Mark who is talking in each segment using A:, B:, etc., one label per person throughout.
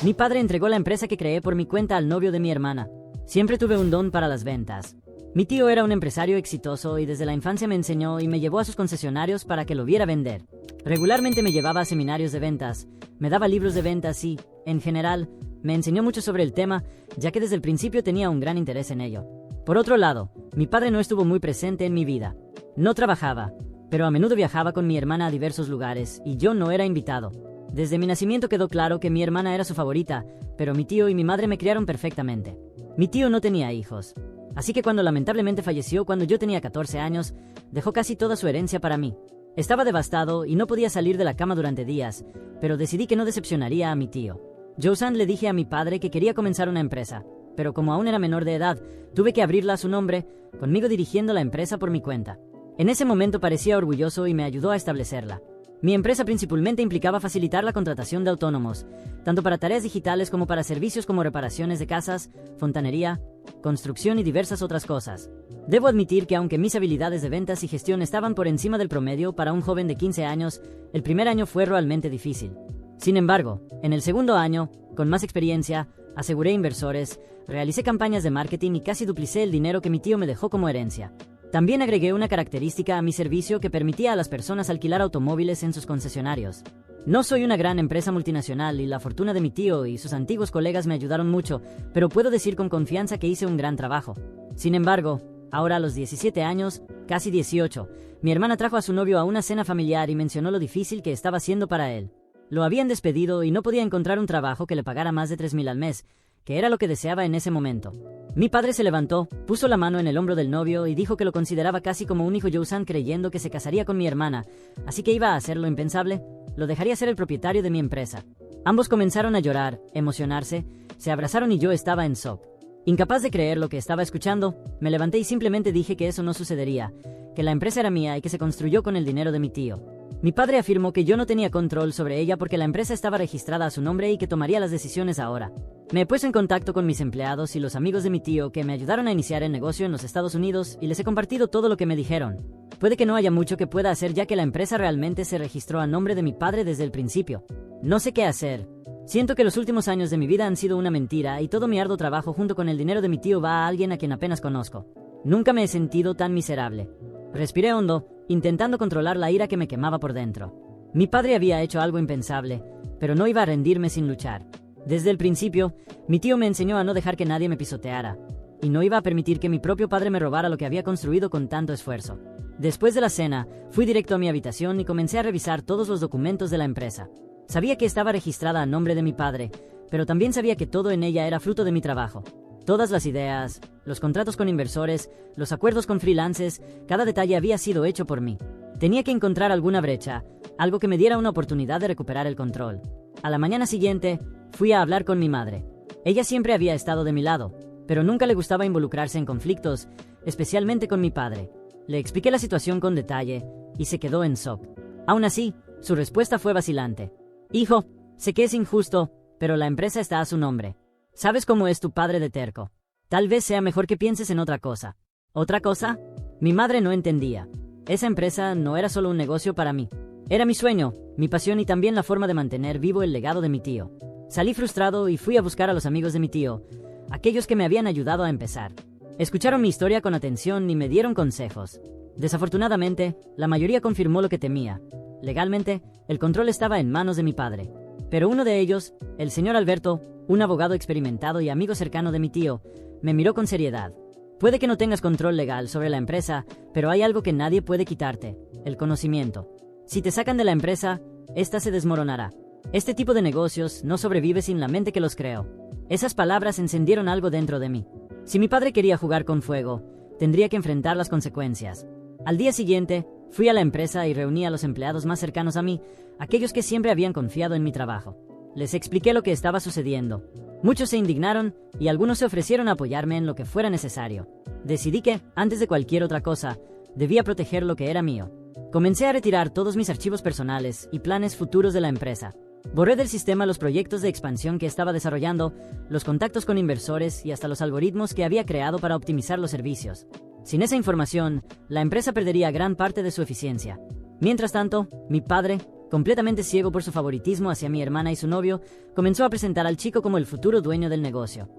A: Mi padre entregó la empresa que creé por mi cuenta al novio de mi hermana. Siempre tuve un don para las ventas. Mi tío era un empresario exitoso y desde la infancia me enseñó y me llevó a sus concesionarios para que lo viera vender. Regularmente me llevaba a seminarios de ventas, me daba libros de ventas y, en general, me enseñó mucho sobre el tema, ya que desde el principio tenía un gran interés en ello. Por otro lado, mi padre no estuvo muy presente en mi vida. No trabajaba, pero a menudo viajaba con mi hermana a diversos lugares y yo no era invitado. Desde mi nacimiento quedó claro que mi hermana era su favorita, pero mi tío y mi madre me criaron perfectamente. Mi tío no tenía hijos, así que cuando lamentablemente falleció cuando yo tenía 14 años, dejó casi toda su herencia para mí. Estaba devastado y no podía salir de la cama durante días, pero decidí que no decepcionaría a mi tío. Josan le dije a mi padre que quería comenzar una empresa, pero como aún era menor de edad, tuve que abrirla a su nombre, conmigo dirigiendo la empresa por mi cuenta. En ese momento parecía orgulloso y me ayudó a establecerla. Mi empresa principalmente implicaba facilitar la contratación de autónomos, tanto para tareas digitales como para servicios como reparaciones de casas, fontanería, construcción y diversas otras cosas. Debo admitir que aunque mis habilidades de ventas y gestión estaban por encima del promedio para un joven de 15 años, el primer año fue realmente difícil. Sin embargo, en el segundo año, con más experiencia, aseguré inversores, realicé campañas de marketing y casi duplicé el dinero que mi tío me dejó como herencia. También agregué una característica a mi servicio que permitía a las personas alquilar automóviles en sus concesionarios. No soy una gran empresa multinacional y la fortuna de mi tío y sus antiguos colegas me ayudaron mucho, pero puedo decir con confianza que hice un gran trabajo. Sin embargo, ahora a los 17 años, casi 18, mi hermana trajo a su novio a una cena familiar y mencionó lo difícil que estaba siendo para él. Lo habían despedido y no podía encontrar un trabajo que le pagara más de $3,000 al mes, que era lo que deseaba en ese momento. Mi padre se levantó, puso la mano en el hombro del novio y dijo que lo consideraba casi como un hijo Josan creyendo que se casaría con mi hermana, así que iba a hacer lo impensable, lo dejaría ser el propietario de mi empresa. Ambos comenzaron a llorar, emocionarse, se abrazaron y yo estaba en shock. Incapaz de creer lo que estaba escuchando, me levanté y simplemente dije que eso no sucedería, que la empresa era mía y que se construyó con el dinero de mi tío. Mi padre afirmó que yo no tenía control sobre ella porque la empresa estaba registrada a su nombre y que tomaría las decisiones ahora. Me he puesto en contacto con mis empleados y los amigos de mi tío que me ayudaron a iniciar el negocio en los Estados Unidos y les he compartido todo lo que me dijeron. Puede que no haya mucho que pueda hacer ya que la empresa realmente se registró a nombre de mi padre desde el principio. No sé qué hacer. Siento que los últimos años de mi vida han sido una mentira y todo mi arduo trabajo junto con el dinero de mi tío va a alguien a quien apenas conozco. Nunca me he sentido tan miserable. Respiré hondo, intentando controlar la ira que me quemaba por dentro. Mi padre había hecho algo impensable, pero no iba a rendirme sin luchar. Desde el principio, mi tío me enseñó a no dejar que nadie me pisoteara, y no iba a permitir que mi propio padre me robara lo que había construido con tanto esfuerzo. Después de la cena, fui directo a mi habitación y comencé a revisar todos los documentos de la empresa. Sabía que estaba registrada a nombre de mi padre, pero también sabía que todo en ella era fruto de mi trabajo. Todas las ideas, los contratos con inversores, los acuerdos con freelances, cada detalle había sido hecho por mí. Tenía que encontrar alguna brecha, algo que me diera una oportunidad de recuperar el control. A la mañana siguiente, fui a hablar con mi madre. Ella siempre había estado de mi lado, pero nunca le gustaba involucrarse en conflictos, especialmente con mi padre. Le expliqué la situación con detalle, y se quedó en shock. Aún así, su respuesta fue vacilante. Hijo, sé que es injusto, pero la empresa está a su nombre. ¿Sabes cómo es tu padre de terco? Tal vez sea mejor que pienses en otra cosa. ¿Otra cosa? Mi madre no entendía. Esa empresa no era solo un negocio para mí. Era mi sueño, mi pasión y también la forma de mantener vivo el legado de mi tío. Salí frustrado y fui a buscar a los amigos de mi tío, aquellos que me habían ayudado a empezar. Escucharon mi historia con atención y me dieron consejos. Desafortunadamente, la mayoría confirmó lo que temía. Legalmente, el control estaba en manos de mi padre. Pero uno de ellos, el señor Alberto, un abogado experimentado y amigo cercano de mi tío, me miró con seriedad. Puede que no tengas control legal sobre la empresa, pero hay algo que nadie puede quitarte: el conocimiento. Si te sacan de la empresa, esta se desmoronará. Este tipo de negocios no sobrevive sin la mente que los creó. Esas palabras encendieron algo dentro de mí. Si mi padre quería jugar con fuego, tendría que enfrentar las consecuencias. Al día siguiente, fui a la empresa y reuní a los empleados más cercanos a mí, aquellos que siempre habían confiado en mi trabajo. Les expliqué lo que estaba sucediendo. Muchos se indignaron y algunos se ofrecieron a apoyarme en lo que fuera necesario. Decidí que, antes de cualquier otra cosa, debía proteger lo que era mío. Comencé a retirar todos mis archivos personales y planes futuros de la empresa. Borré del sistema los proyectos de expansión que estaba desarrollando, los contactos con inversores y hasta los algoritmos que había creado para optimizar los servicios. Sin esa información, la empresa perdería gran parte de su eficiencia. Mientras tanto, mi padre, Completamente ciego por su favoritismo hacia mi hermana y su novio, comenzó a presentar al chico como el futuro dueño del negocio.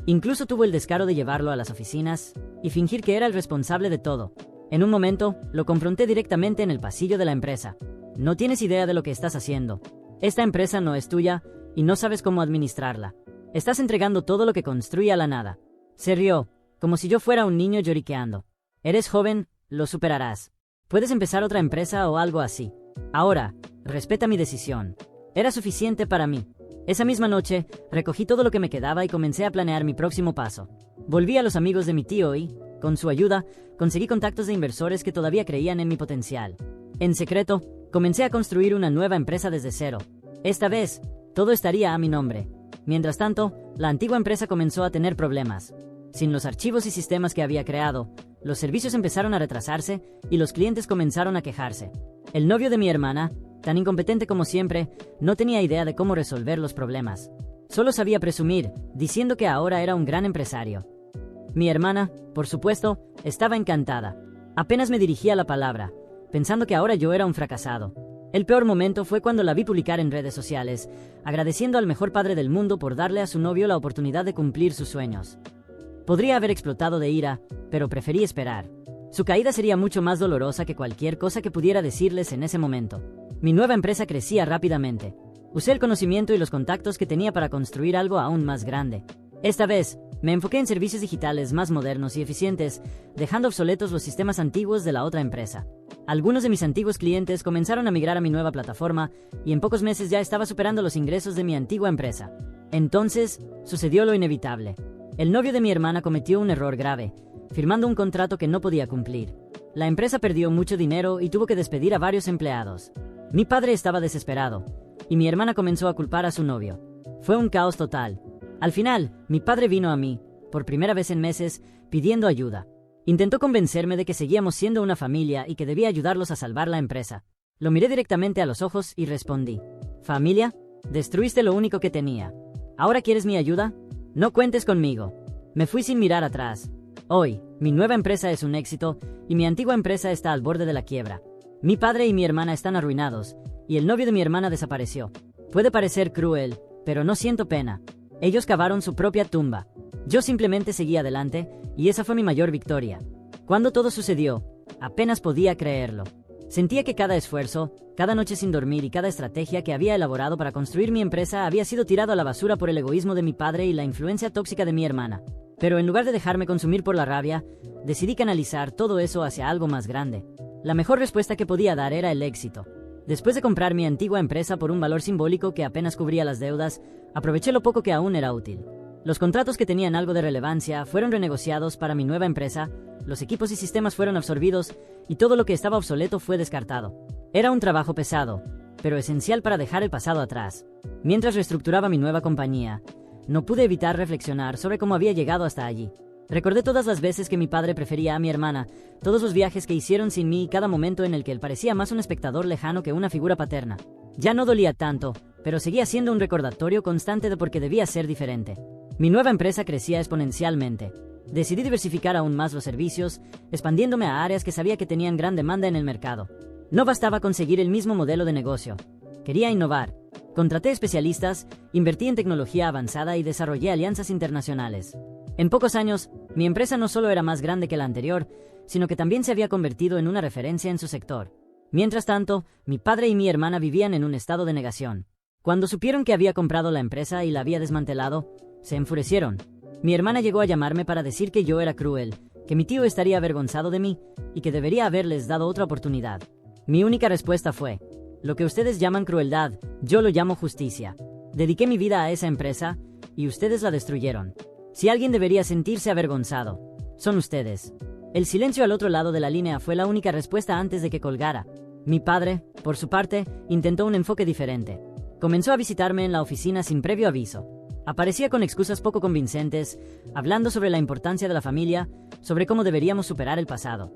A: Incluso tuvo el descaro de llevarlo a las oficinas y fingir que era el responsable de todo. En un momento, lo confronté directamente en el pasillo de la empresa. No tienes idea de lo que estás haciendo. Esta empresa no es tuya y no sabes cómo administrarla. Estás entregando todo lo que construye a la nada. Se rió, como si yo fuera un niño lloriqueando. Eres joven, lo superarás. Puedes empezar otra empresa o algo así. Ahora, respeta mi decisión. Era suficiente para mí. Esa misma noche, recogí todo lo que me quedaba y comencé a planear mi próximo paso. Volví a los amigos de mi tío y, con su ayuda, conseguí contactos de inversores que todavía creían en mi potencial. En secreto, comencé a construir una nueva empresa desde cero. Esta vez, todo estaría a mi nombre. Mientras tanto, la antigua empresa comenzó a tener problemas. Sin los archivos y sistemas que había creado, los servicios empezaron a retrasarse y los clientes comenzaron a quejarse. El novio de mi hermana, tan incompetente como siempre, no tenía idea de cómo resolver los problemas. Solo sabía presumir, diciendo que ahora era un gran empresario. Mi hermana, por supuesto, estaba encantada. Apenas me dirigía la palabra, pensando que ahora yo era un fracasado. El peor momento fue cuando la vi publicar en redes sociales, agradeciendo al mejor padre del mundo por darle a su novio la oportunidad de cumplir sus sueños. Podría haber explotado de ira, pero preferí esperar. Su caída sería mucho más dolorosa que cualquier cosa que pudiera decirles en ese momento. Mi nueva empresa crecía rápidamente. Usé el conocimiento y los contactos que tenía para construir algo aún más grande. Esta vez, me enfoqué en servicios digitales más modernos y eficientes, dejando obsoletos los sistemas antiguos de la otra empresa. Algunos de mis antiguos clientes comenzaron a migrar a mi nueva plataforma y en pocos meses ya estaba superando los ingresos de mi antigua empresa. Entonces, sucedió lo inevitable. El novio de mi hermana cometió un error grave, firmando un contrato que no podía cumplir. La empresa perdió mucho dinero y tuvo que despedir a varios empleados. Mi padre estaba desesperado, y mi hermana comenzó a culpar a su novio. Fue un caos total. Al final, mi padre vino a mí, por primera vez en meses, pidiendo ayuda. Intentó convencerme de que seguíamos siendo una familia y que debía ayudarlos a salvar la empresa. Lo miré directamente a los ojos y respondí: ¿Familia? Destruiste lo único que tenía. ¿Ahora quieres mi ayuda? No cuentes conmigo. Me fui sin mirar atrás. Hoy, mi nueva empresa es un éxito y mi antigua empresa está al borde de la quiebra. Mi padre y mi hermana están arruinados, y el novio de mi hermana desapareció. Puede parecer cruel, pero no siento pena. Ellos cavaron su propia tumba. Yo simplemente seguí adelante, y esa fue mi mayor victoria. Cuando todo sucedió, apenas podía creerlo. Sentía que cada esfuerzo, cada noche sin dormir y cada estrategia que había elaborado para construir mi empresa había sido tirado a la basura por el egoísmo de mi padre y la influencia tóxica de mi hermana. Pero en lugar de dejarme consumir por la rabia, decidí canalizar todo eso hacia algo más grande. La mejor respuesta que podía dar era el éxito. Después de comprar mi antigua empresa por un valor simbólico que apenas cubría las deudas, aproveché lo poco que aún era útil. Los contratos que tenían algo de relevancia fueron renegociados para mi nueva empresa, los equipos y sistemas fueron absorbidos y todo lo que estaba obsoleto fue descartado. Era un trabajo pesado, pero esencial para dejar el pasado atrás. Mientras reestructuraba mi nueva compañía, no pude evitar reflexionar sobre cómo había llegado hasta allí. Recordé todas las veces que mi padre prefería a mi hermana, todos los viajes que hicieron sin mí y cada momento en el que él parecía más un espectador lejano que una figura paterna. Ya no dolía tanto, pero seguía siendo un recordatorio constante de por qué debía ser diferente. Mi nueva empresa crecía exponencialmente. Decidí diversificar aún más los servicios, expandiéndome a áreas que sabía que tenían gran demanda en el mercado. No bastaba conseguir el mismo modelo de negocio. Quería innovar. Contraté especialistas, invertí en tecnología avanzada y desarrollé alianzas internacionales. En pocos años, mi empresa no solo era más grande que la anterior, sino que también se había convertido en una referencia en su sector. Mientras tanto, mi padre y mi hermana vivían en un estado de negación. Cuando supieron que había comprado la empresa y la había desmantelado, se enfurecieron. Mi hermana llegó a llamarme para decir que yo era cruel, que mi tío estaría avergonzado de mí y que debería haberles dado otra oportunidad. Mi única respuesta fue: lo que ustedes llaman crueldad, yo lo llamo justicia. Dediqué mi vida a esa empresa y ustedes la destruyeron. Si alguien debería sentirse avergonzado, son ustedes. El silencio al otro lado de la línea fue la única respuesta antes de que colgara. Mi padre, por su parte, intentó un enfoque diferente. Comenzó a visitarme en la oficina sin previo aviso. Aparecía con excusas poco convincentes, hablando sobre la importancia de la familia, sobre cómo deberíamos superar el pasado.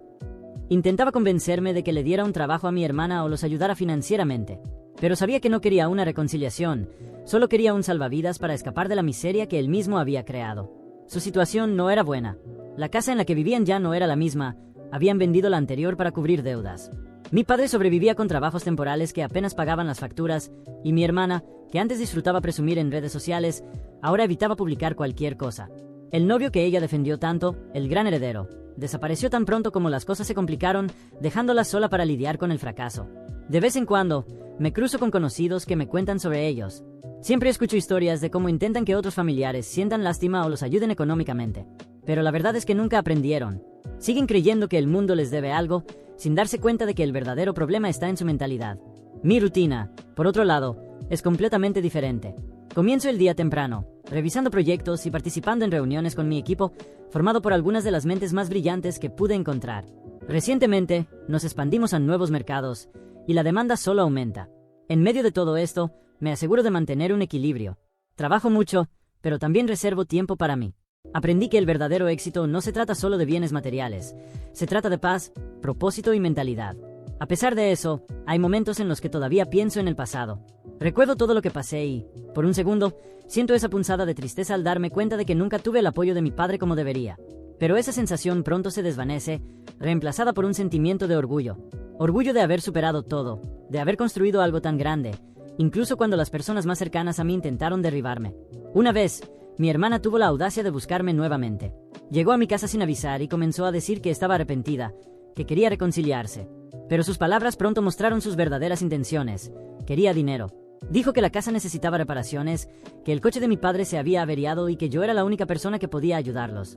A: Intentaba convencerme de que le diera un trabajo a mi hermana o los ayudara financieramente, pero sabía que no quería una reconciliación, solo quería un salvavidas para escapar de la miseria que él mismo había creado. Su situación no era buena. La casa en la que vivían ya no era la misma, habían vendido la anterior para cubrir deudas. Mi padre sobrevivía con trabajos temporales que apenas pagaban las facturas, y mi hermana, que antes disfrutaba presumir en redes sociales, ahora evitaba publicar cualquier cosa. El novio que ella defendió tanto, el gran heredero, desapareció tan pronto como las cosas se complicaron, dejándola sola para lidiar con el fracaso. De vez en cuando, me cruzo con conocidos que me cuentan sobre ellos. Siempre escucho historias de cómo intentan que otros familiares sientan lástima o los ayuden económicamente. Pero la verdad es que nunca aprendieron. Siguen creyendo que el mundo les debe algo, sin darse cuenta de que el verdadero problema está en su mentalidad. Mi rutina, por otro lado, es completamente diferente. Comienzo el día temprano, revisando proyectos y participando en reuniones con mi equipo, formado por algunas de las mentes más brillantes que pude encontrar. Recientemente, nos expandimos a nuevos mercados, y la demanda solo aumenta. En medio de todo esto, me aseguro de mantener un equilibrio. Trabajo mucho, pero también reservo tiempo para mí. Aprendí que el verdadero éxito no se trata solo de bienes materiales, se trata de paz, propósito y mentalidad. A pesar de eso, hay momentos en los que todavía pienso en el pasado. Recuerdo todo lo que pasé y, por un segundo, siento esa punzada de tristeza al darme cuenta de que nunca tuve el apoyo de mi padre como debería. Pero esa sensación pronto se desvanece, reemplazada por un sentimiento de orgullo. Orgullo de haber superado todo, de haber construido algo tan grande, incluso cuando las personas más cercanas a mí intentaron derribarme. Una vez, mi hermana tuvo la audacia de buscarme nuevamente. Llegó a mi casa sin avisar y comenzó a decir que estaba arrepentida, que quería reconciliarse. Pero sus palabras pronto mostraron sus verdaderas intenciones. Quería dinero. Dijo que la casa necesitaba reparaciones, que el coche de mi padre se había averiado y que yo era la única persona que podía ayudarlos.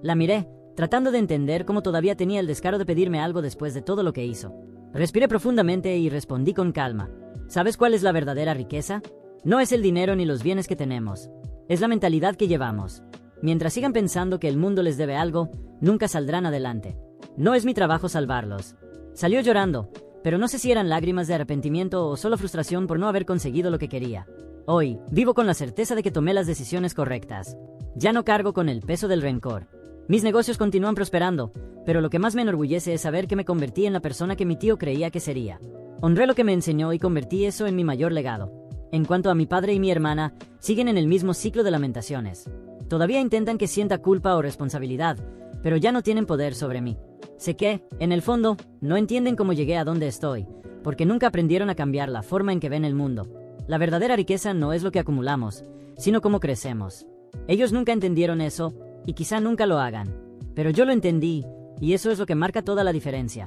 A: La miré, tratando de entender cómo todavía tenía el descaro de pedirme algo después de todo lo que hizo. Respiré profundamente y respondí con calma. ¿Sabes cuál es la verdadera riqueza? No es el dinero ni los bienes que tenemos. Es la mentalidad que llevamos. Mientras sigan pensando que el mundo les debe algo, nunca saldrán adelante. No es mi trabajo salvarlos. Salió llorando, pero no sé si eran lágrimas de arrepentimiento o solo frustración por no haber conseguido lo que quería. Hoy, vivo con la certeza de que tomé las decisiones correctas. Ya no cargo con el peso del rencor. Mis negocios continúan prosperando, pero lo que más me enorgullece es saber que me convertí en la persona que mi tío creía que sería. Honré lo que me enseñó y convertí eso en mi mayor legado. En cuanto a mi padre y mi hermana, siguen en el mismo ciclo de lamentaciones. Todavía intentan que sienta culpa o responsabilidad, pero ya no tienen poder sobre mí. Sé que, en el fondo, no entienden cómo llegué a donde estoy, porque nunca aprendieron a cambiar la forma en que ven el mundo. La verdadera riqueza no es lo que acumulamos, sino cómo crecemos. Ellos nunca entendieron eso, y quizá nunca lo hagan. Pero yo lo entendí, y eso es lo que marca toda la diferencia.